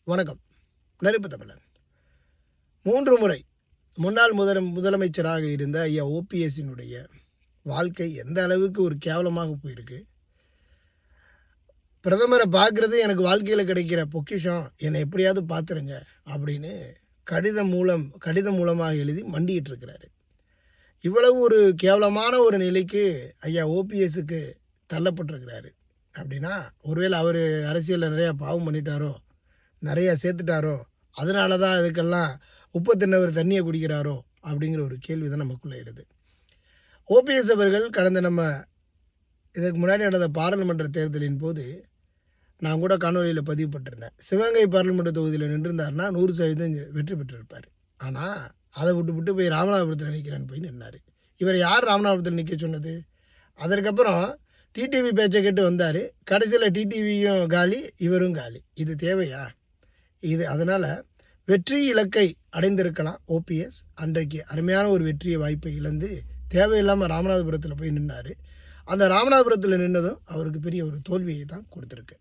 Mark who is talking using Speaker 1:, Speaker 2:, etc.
Speaker 1: வணக்கம். நெருப்பு தமிழன். 3 முறை முன்னாள் முதலமைச்சராக இருந்த ஐயா ஓபிஎஸ்ஸினுடைய வாழ்க்கை எந்த அளவுக்கு ஒரு கேவலமாக போயிருக்கு. பிரதமரை பார்க்குறது எனக்கு வாழ்க்கையில் கிடைக்கிற பொக்கிஷம், என்னை எப்படியாவது பார்த்துருங்க அப்படின்னு கடிதம் மூலமாக எழுதி மண்டிகிட்டு இருக்கிறாரு. இவ்வளவு ஒரு கேவலமான ஒரு நிலைக்கு ஐயா ஓபிஎஸ்ஸுக்கு தள்ளப்பட்டிருக்கிறாரு அப்படின்னா, ஒருவேளை அவர் அரசியலில் நிறையா பாவம் பண்ணிட்டாரோ, நிறையா சேர்த்துட்டாரோ, அதனால தான் இதுக்கெல்லாம் உப்பு தின்னவர் தண்ணியை குடிக்கிறாரோ அப்படிங்கிற ஒரு கேள்வி தான் நமக்குள்ளே எழுது. ஓபிஎஸ் அவர்கள் நம்ம இதுக்கு முன்னாடி நடந்த பாராளுமன்ற தேர்தலின் போது நான் கூட காணொலியில் பதிவு பட்டிருந்தேன். சிவகங்கை பாராளுமன்ற தொகுதியில் நின்றிருந்தார்னா 100% வெற்றி பெற்றிருப்பார். ஆனால் அதை விட்டு போய் ராமநாதபுரத்தில் நிற்கிறேன்னு போய் நின்னார். இவர் யார் ராமநாதபுரத்தில் நிற்க சொன்னது? அதற்கப்புறம் டிடிவி பேச்சை கேட்டு வந்தார். கடைசியில் டிடிவியும் காலி, இவரும் காலி. இது தேவையா? அதனால் வெற்றி இலக்கை அடைந்திருக்கலாம் ஓபிஎஸ். அன்றைக்கு அருமையான ஒரு வெற்றியை வாய்ப்பை இழந்து தேவையில்லாமல் ராமநாதபுரத்தில் போய் நின்னார். அந்த ராமநாதபுரத்தில் நின்னதும் அவருக்கு பெரிய ஒரு தோல்வியை தான் கொடுத்துருக்கு.